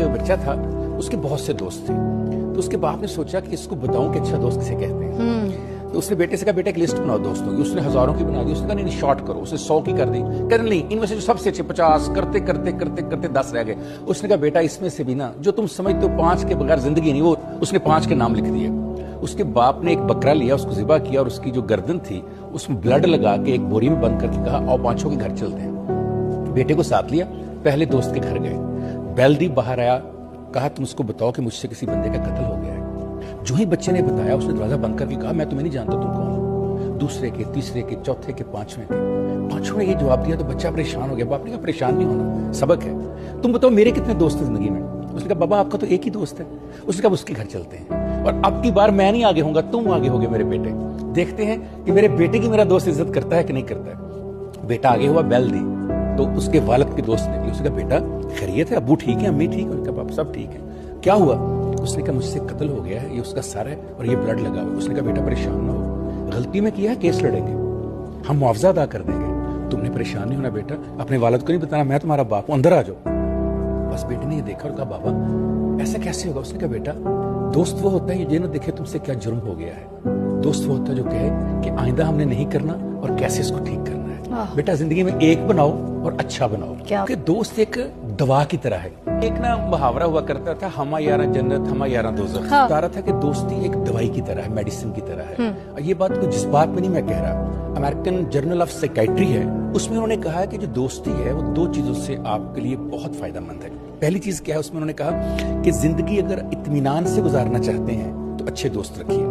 बच्चा था, उसके बहुत से दोस्त थे। तो उसके बाप ने सोचा कि इसको बताऊं कि अच्छा दोस्त किसे कहते हैं। तो उसने बेटे से कहा, बेटा एक लिस्ट बनाओ दोस्तों की। उसने हजारों की बना दी। उसने कहा नहीं शॉर्ट करो। उसने 100 की कर दी। कर नहीं, इनमें से जो सबसे अच्छे 50 करते करते करते करते 10 रह गए। उसने कहा बेटा इसमें से भी ना जो तुम समझते हो 5 के बगैर जिंदगी नहीं, वो उसने 5 के नाम लिख दिए। उसके बाप ने एक बकरा लिया, उसको ज़िबा किया और उसकी जो गर्दन थी उसमें ब्लड लगा के एक बोरी में बंद करके कहा आओ पांचों के घर चलते हैं। बेटे को साथ लिया, पहले दोस्त के घर गए। बेल्दी बाहर आया, कहा तुम उसको बताओ कि मुझसे किसी बंदे का कत्ल हो गया है। जो ही बच्चे ने बताया उसने दरवाजा बंद करके कहा मैं तुम्हें नहीं जानता, तुम कौन हो। दूसरे के, तीसरे के, चौथे के, पांचवें के, पांचों ने ये जवाब दिया तो बच्चा परेशान हो गया। बाप ने कहा परेशान नहीं होना, सबक है। तुम बताओ मेरे कितने दोस्त हैं जिंदगी में। उसने कहा बाबा आपका तो एक ही दोस्त है। उसने कहा उसके घर चलते हैं और अब की बार मैं नहीं आगे होऊंगा, तुम आगे होगे मेरे बेटे। देखते हैं कि मेरे बेटे की मेरा दोस्त इज्जत करता है कि नहीं करता है। बेटा आगे हुआ, बैल दी तो उसके वालिद के दोस्त निकले। उसने कहा बेटा खैरियत है, अब्बू ठीक है, अम्मी ठीक है। उनका बाप सब ठीक है, क्या हुआ। उसने कहा मुझसे कत्ल हो गया है, ये उसका सर है और ये ब्लड लगा हुआ। उसने कहा बेटा परेशान ना हो, गलती में किया है, केस लड़ेंगे, हम मुआवजा अदा कर देंगे, तुमने परेशान नहीं होना बेटा, अपने वालिद को नहीं बताना मैं तुम्हारा बाप हूं, अंदर आ जाओ। बस बेटे ने ये देखा और कहा बाबा ऐसा कैसे होगा। उसने कहा बेटा दोस्त वो होता है ये न देखे तुमसे क्या जुर्म हो गया है, दोस्त वो होता है जो कहे कि आइंदा हमने नहीं करना और कैसे इसको ठीक करना है। बेटा जिंदगी में एक बनाओ और अच्छा बनाओ, क्योंकि दोस्त एक दवा की तरह है। एक ना मुहावरा हुआ करता था, हमा यारा जन्नत हमा यारा दोज़ख। बता रहा था कि दोस्ती एक दवाई की तरह है, मेडिसिन की तरह है। और ये बात को जिस बात में नहीं मैं कह रहा, अमेरिकन जर्नल ऑफ साइकाइट्री है, उसमें उन्होंने कहा है कि जो दोस्ती है वो 2 चीजों से आपके लिए बहुत फायदेमंद है। पहली चीज क्या है, उसमें उन्होंने कहा कि जिंदगी अगर इत्मीनान से गुजारना चाहते हैं तो अच्छे दोस्त रखिए,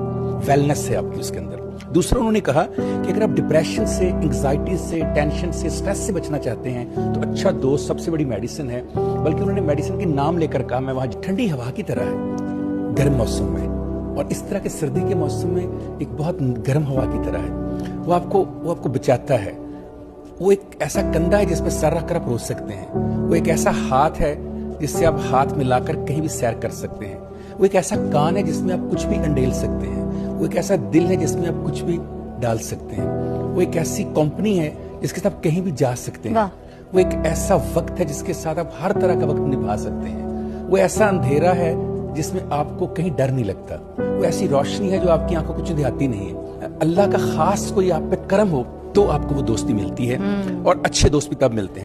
वेलनेस है आपकी उसके अंदर। दूसरा उन्होंने कहा कि अगर आप डिप्रेशन से, एंग्जाइटी से, टेंशन से, स्ट्रेस से बचना चाहते हैं तो अच्छा दोस्त सबसे बड़ी मेडिसिन है। बल्कि उन्होंने मेडिसिन के नाम लेकर कहा मैं वहां ठंडी हवा की तरह है गर्म मौसम में, और इस तरह के सर्दी के मौसम में एक बहुत गर्म हवा की तरह है। वो आपको बचाता है। वो एक ऐसा कंधा है जिसमें सर रखकर आप रो सकते हैं। वो एक ऐसा हाथ है जिससे आप हाथ मिलाकर कहीं भी सैर कर सकते हैं। वो एक ऐसा कान है जिसमें आप कुछ भी अंडेल सकते हैं। वो एक ऐसा दिल है जिसमें आप कुछ भी डाल सकते हैं। वो एक ऐसी कंपनी है जिसके साथ आप कहीं भी जा सकते हैं। वो एक ऐसा वक्त है जिसके साथ आप हर तरह का वक्त निभा सकते हैं। वो ऐसा अंधेरा है जिसमें आपको कहीं डर नहीं लगता। वो ऐसी रोशनी है जो आपकी आंखों को चुंधियाती नहीं है। अल्लाह का खास कोई आप पे करम हो तो आपको वो दोस्ती मिलती है, और अच्छे दोस्त भी तब मिलते हैं।